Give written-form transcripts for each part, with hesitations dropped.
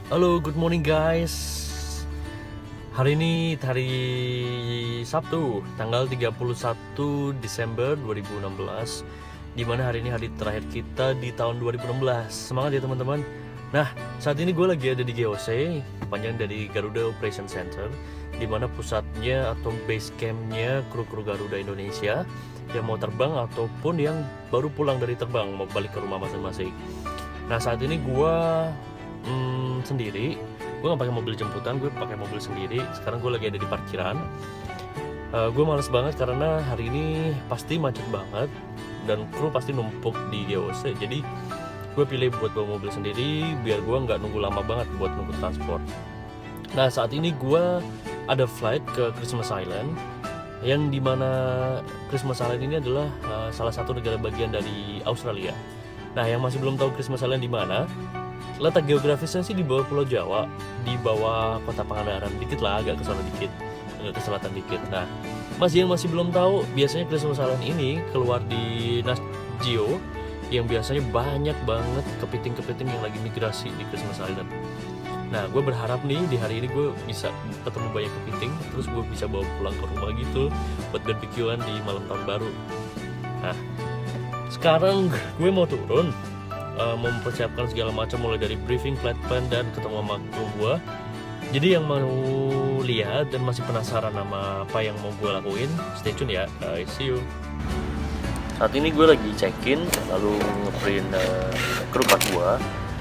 Halo, good morning guys. Hari ini hari Sabtu, tanggal 31 Desember 2016, dimana hari ini hari terakhir kita di tahun 2016. Semangat ya teman-teman. Nah, saat ini gue lagi ada di GOC, panjang dari Garuda Operation Center, dimana pusatnya atau base campnya kru-kru Garuda Indonesia yang mau terbang ataupun yang baru pulang dari terbang mau balik ke rumah masing-masing. Nah, saat ini gue sendiri. Gue gak pakai mobil jemputan, gue pakai mobil sendiri. Sekarang gue lagi ada di parkiran. Gue males banget karena hari ini pasti macet banget dan kru pasti numpuk di GOC. Jadi gue pilih buat bawa mobil sendiri biar gue nggak nunggu lama banget buat nunggu transport. Nah, saat ini gue ada flight ke Christmas Island, yang dimana Christmas Island ini adalah salah satu negara bagian dari Australia. Nah, yang masih belum tahu Christmas Island di mana, letak geografisnya sih di bawah Pulau Jawa, di bawah Kota Pangandaran, dikit lah, agak ke sana dikit, agak ke selatan dikit. Nah, yang masih belum tahu, biasanya Christmas Island ini keluar di Nat Geo, yang biasanya banyak banget kepiting-kepiting yang lagi migrasi di Christmas Island. Nah, gue berharap nih di hari ini gue bisa ketemu banyak kepiting, terus gue bisa bawa pulang ke rumah gitu buat barbekyuan di malam tahun baru. Nah, sekarang gue mau turun, mempersiapkan segala macam, mulai dari briefing, flight plan, dan ketemu sama kru gue. Jadi yang mau lihat dan masih penasaran sama apa yang mau gue lakuin, stay tune ya guys, see you. Saat ini gue lagi check-in, lalu ngeprint kru part gue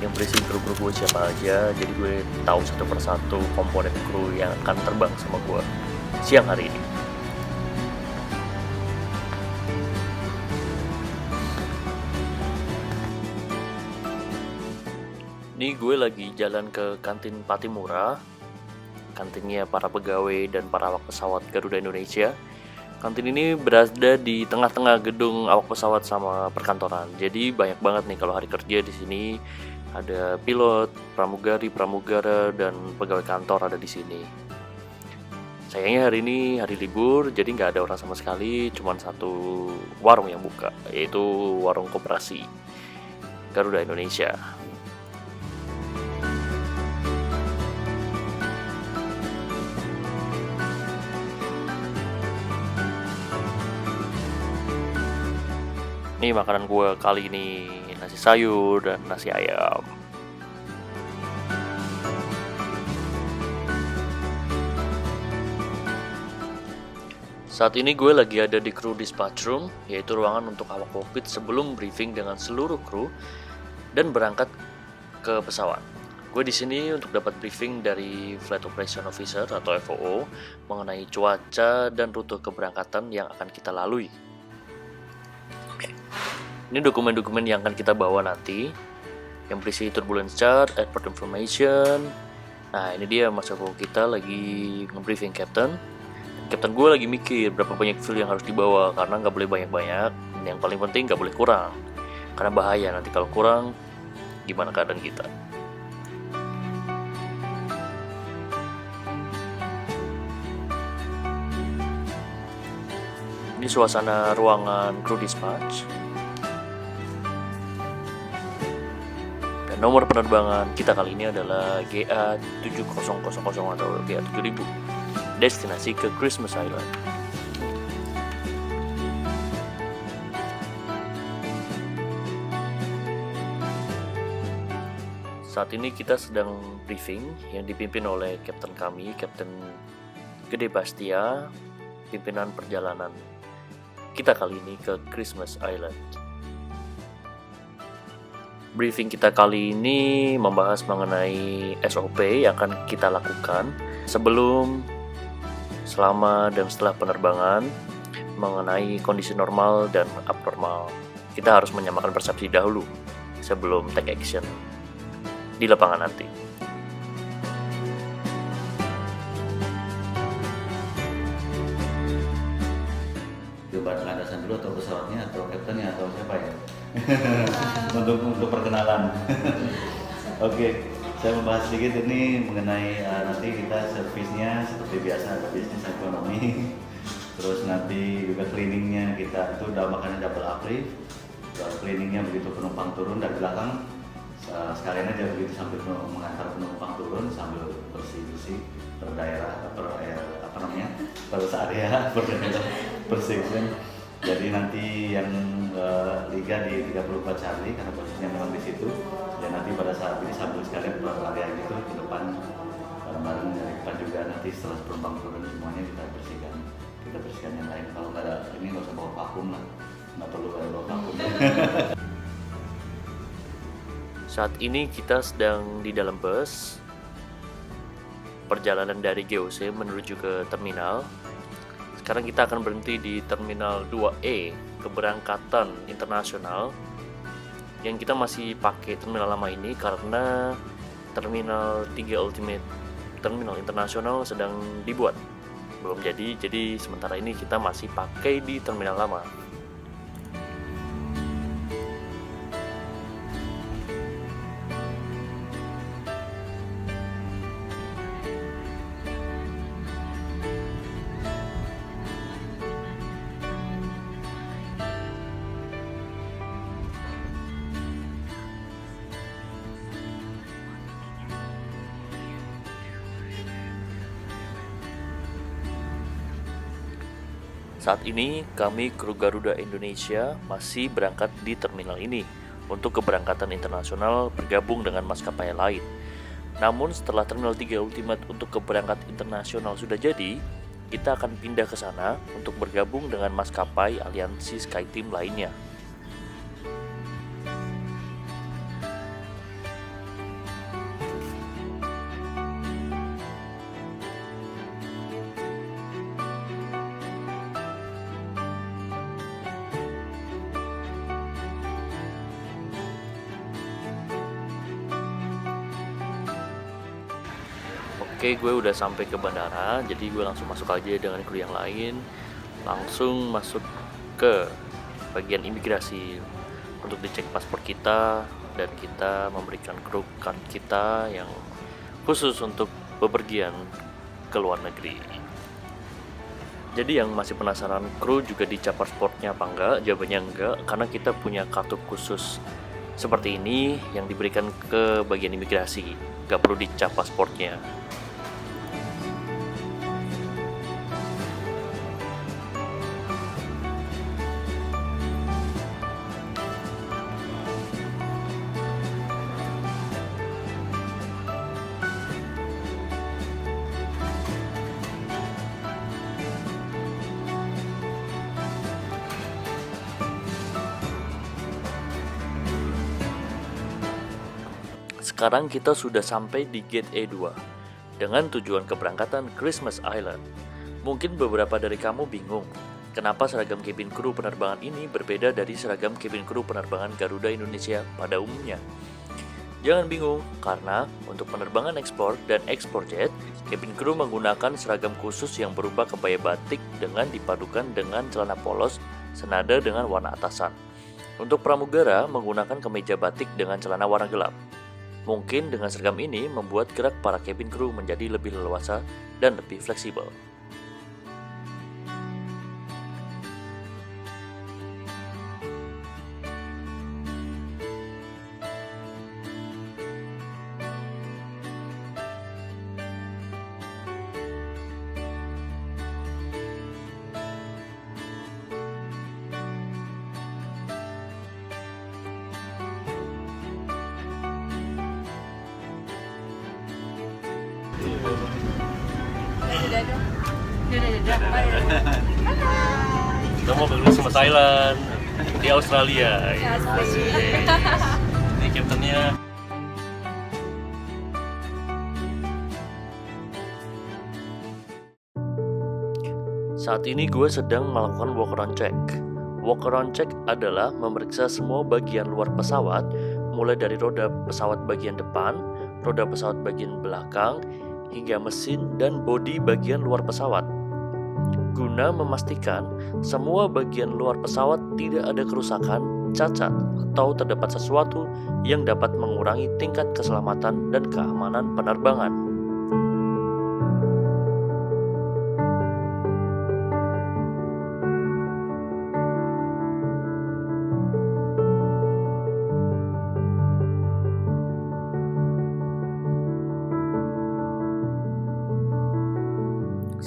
yang berisi kru-kru gue siapa aja. Jadi gue tahu satu persatu komponen kru yang akan terbang sama gue siang hari ini. Ini gue lagi jalan ke kantin Patimura, kantinnya para pegawai dan para awak pesawat Garuda Indonesia. Kantin ini berada di tengah-tengah gedung awak pesawat sama perkantoran. Jadi banyak banget nih kalau hari kerja di sini. Ada pilot, pramugari, pramugara, dan pegawai kantor ada di sini. Sayangnya hari ini hari libur, jadi nggak ada orang sama sekali. Cuman satu warung yang buka, yaitu warung koperasi Garuda Indonesia. Nih makanan gue kali ini nasi sayur dan nasi ayam. Saat ini gue lagi ada di crew dispatch room, yaitu ruangan untuk awak kokpit sebelum briefing dengan seluruh kru dan berangkat ke pesawat. Gue di sini untuk dapat briefing dari Flight Operation Officer atau FOO mengenai cuaca dan rute keberangkatan yang akan kita lalui. Ini dokumen-dokumen yang akan kita bawa nanti, yang berisi turbulence chart, airport information. Nah, ini dia mas FOO kita lagi nge-briefing Captain. Captain gue lagi mikir berapa banyak fuel yang harus dibawa, karena nggak boleh banyak-banyak. Dan yang paling penting nggak boleh kurang, karena bahaya nanti kalau kurang, gimana keadaan kita. Ini suasana ruangan crew dispatch. Nomor penerbangan kita kali ini adalah GA7000 atau GA7000, destinasi ke Christmas Island. Saat ini kita sedang briefing yang dipimpin oleh Kapten kami, Kapten Gede Bastia, pimpinan perjalanan kita kali ini ke Christmas Island. Briefing kita kali ini membahas mengenai SOP yang akan kita lakukan sebelum, selama, dan setelah penerbangan, mengenai kondisi normal dan abnormal. Kita harus menyamakan persepsi dahulu sebelum take action di lapangan nanti. Coba landasan dulu atau pesawatnya atau kaptennya atau siapa ya? untuk perkenalan. Oke, saya membahas sedikit ini mengenai nanti kita servisnya seperti biasa, ada bisnis ekonomi. Terus nanti juga cleaningnya kita itu udah makannya double uplift. Cleaningnya begitu penumpang turun dari belakang sekalian aja begitu sambil mengantar penumpang turun sambil bersih-bersih per daerah apa namanya per area per daerah per section. Jadi nanti yang liga di 34 Charlie karena posisinya memang di situ. Ya nanti pada saat ini sambil sekalian per area gitu ke depan bareng-bareng dari depan juga nanti setelah penumpang turun semuanya kita bersihkan yang lain. Kalau nggak ada ini nggak usah bawa vakum lah, nggak perlu ada bawa vakum. Saat ini kita sedang di dalam bus perjalanan dari GOC menuju ke terminal. Sekarang kita akan berhenti di Terminal 2E keberangkatan internasional, yang kita masih pakai terminal lama ini karena Terminal 3 Ultimate Terminal Internasional sedang dibuat, belum jadi sementara ini kita masih pakai di terminal lama. Saat ini kami kru Garuda Indonesia masih berangkat di terminal ini untuk keberangkatan internasional bergabung dengan maskapai lain. Namun setelah Terminal 3 Ultimate untuk keberangkatan internasional sudah jadi, kita akan pindah ke sana untuk bergabung dengan maskapai aliansi SkyTeam lainnya. Oke, gue udah sampai ke bandara, jadi gue langsung masuk aja dengan kru yang lain. Langsung masuk ke bagian imigrasi untuk dicek paspor kita, dan kita memberikan kru card kita yang khusus untuk bepergian ke luar negeri. Jadi yang masih penasaran kru juga dicap paspornya apa enggak? Jawabannya enggak, karena kita punya kartu khusus seperti ini yang diberikan ke bagian imigrasi. Gak perlu dicap paspornya. Sekarang kita sudah sampai di Gate E2 dengan tujuan keberangkatan Christmas Island. Mungkin beberapa dari kamu bingung, kenapa seragam cabin crew penerbangan ini berbeda dari seragam cabin crew penerbangan Garuda Indonesia pada umumnya. Jangan bingung, karena untuk penerbangan ekspor dan ekspor jet, cabin crew menggunakan seragam khusus yang berubah kebaya batik dengan dipadukan dengan celana polos senada dengan warna atasan. Untuk pramugara menggunakan kemeja batik dengan celana warna gelap. Mungkin dengan seragam ini membuat gerak para cabin crew menjadi lebih leluasa dan lebih fleksibel. Kita mau ke Christmas Island di Australia. Ini kaptennya. Saat ini gue sedang melakukan walk around check. Walk around check adalah memeriksa semua bagian luar pesawat, mulai dari roda pesawat bagian depan, roda pesawat bagian belakang, hingga mesin dan bodi bagian luar pesawat, guna memastikan semua bagian luar pesawat tidak ada kerusakan, cacat, atau terdapat sesuatu yang dapat mengurangi tingkat keselamatan dan keamanan penerbangan.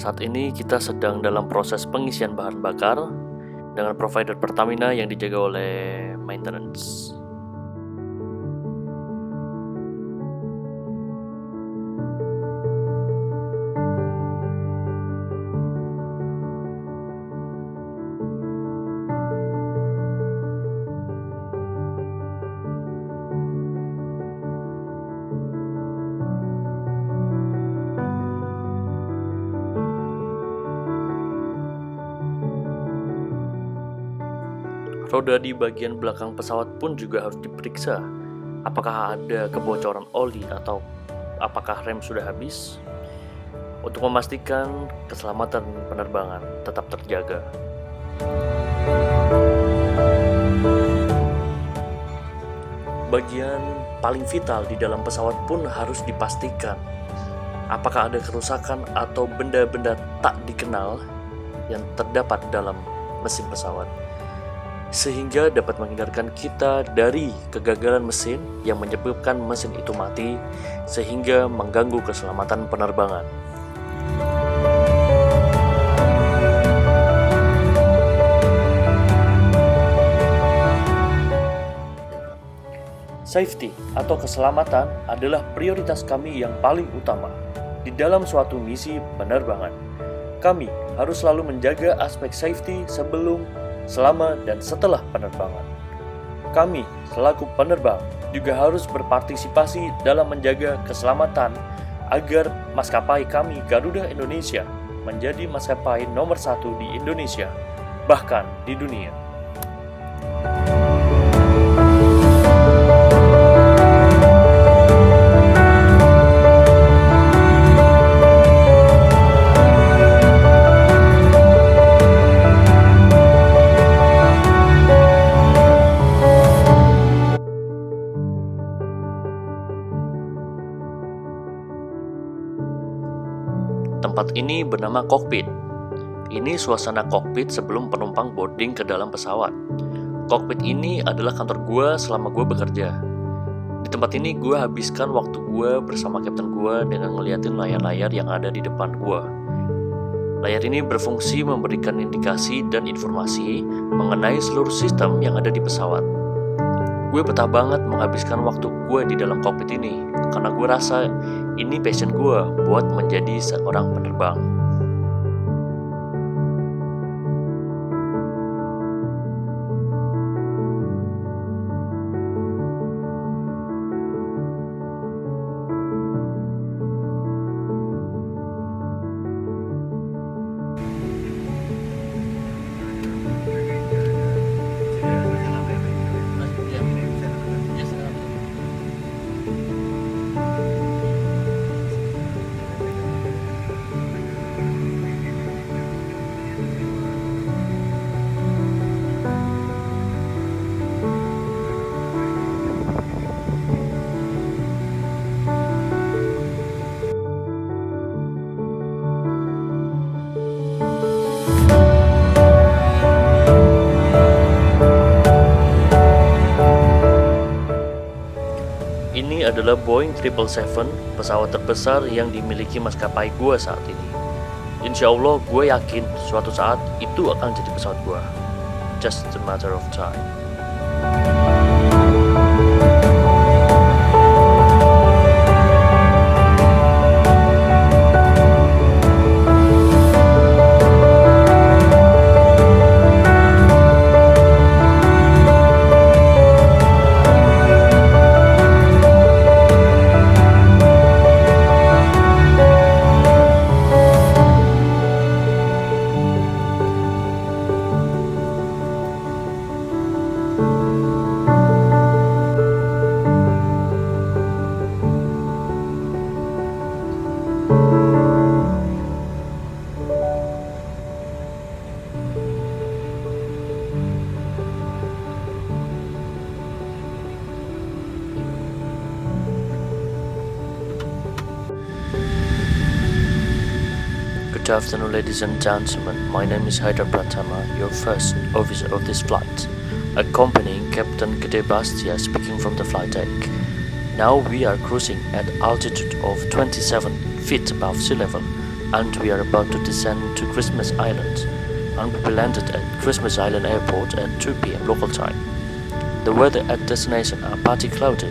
Saat ini kita sedang dalam proses pengisian bahan bakar dengan provider Pertamina yang dijaga oleh maintenance. Roda di bagian belakang pesawat pun juga harus diperiksa. Apakah ada kebocoran oli atau apakah rem sudah habis? Untuk memastikan keselamatan penerbangan tetap terjaga. Bagian paling vital di dalam pesawat pun harus dipastikan. Apakah ada kerusakan atau benda-benda tak dikenal yang terdapat dalam mesin pesawat, sehingga dapat menghindarkan kita dari kegagalan mesin yang menyebabkan mesin itu mati sehingga mengganggu keselamatan penerbangan. Safety atau keselamatan adalah prioritas kami yang paling utama di dalam suatu misi penerbangan. Kami harus selalu menjaga aspek safety sebelum, selama, dan setelah penerbangan. Kami, selaku penerbang, juga harus berpartisipasi dalam menjaga keselamatan agar maskapai kami Garuda Indonesia menjadi maskapai nomor 1 di Indonesia, bahkan di dunia. Tempat ini bernama kokpit. Ini suasana kokpit sebelum penumpang boarding ke dalam pesawat. Kokpit ini adalah kantor gue selama gue bekerja. Di tempat ini gue habiskan waktu gue bersama kapten gue dengan ngeliatin layar-layar yang ada di depan gue. Layar ini berfungsi memberikan indikasi dan informasi mengenai seluruh sistem yang ada di pesawat. Gue betah banget menghabiskan waktu gue di dalam kokpit ini, karena gue rasa ini passion gue buat menjadi seorang penerbang. Ini adalah Boeing 777, pesawat terbesar yang dimiliki maskapai gue saat ini. Insya Allah gue yakin suatu saat itu akan jadi pesawat gue. Just a matter of time. Good afternoon, ladies and gentlemen. My name is Haidar Pratama, your first officer of this flight, accompanying Captain Gede Bastia speaking from the flight deck. Now we are cruising at altitude of 27 feet above sea level and we are about to descend to Christmas Island, and we landed at Christmas Island Airport at 2 p.m. local time. The weather at destination are partly cloudy,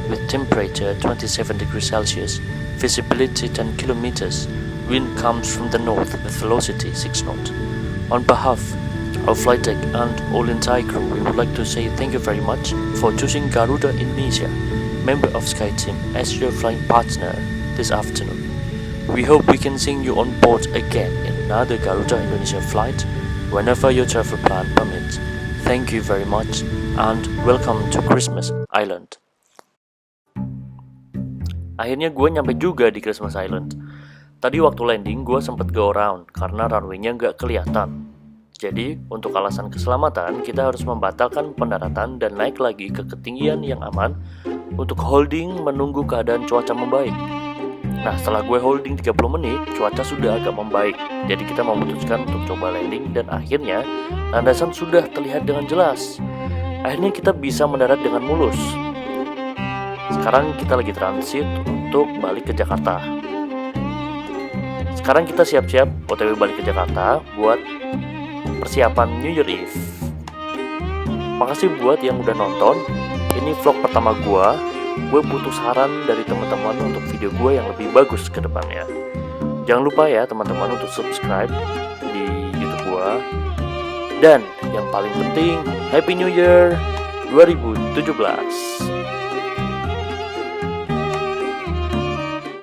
with temperature 27 degrees Celsius, visibility 10 kilometers, wind comes from the north with velocity 6 knots. On behalf of flight deck and all entire crew, we would like to say thank you very much for choosing Garuda Indonesia, member of SkyTeam, as your flying partner this afternoon. We hope we can see you on board again in another Garuda Indonesia flight whenever your travel plan permits. Thank you very much and welcome to Christmas Island. Akhirnya gue nyampe juga di Christmas Island. Tadi waktu landing gue sempet go around karena runway-nya nggak kelihatan. Jadi untuk alasan keselamatan kita harus membatalkan pendaratan dan naik lagi ke ketinggian yang aman untuk holding menunggu keadaan cuaca membaik. Nah setelah gue holding 30 menit cuaca sudah agak membaik. Jadi kita memutuskan untuk coba landing dan akhirnya landasan sudah terlihat dengan jelas. Akhirnya kita bisa mendarat dengan mulus. Sekarang kita lagi transit untuk balik ke Jakarta. Sekarang kita siap-siap OTW balik ke Jakarta buat persiapan New Year Eve. Makasih buat yang udah nonton. Ini vlog pertama gue. Gue butuh saran dari teman-teman untuk video gue yang lebih bagus ke depannya. Jangan lupa ya teman-teman untuk subscribe di YouTube gue. Dan yang paling penting, Happy New Year 2017.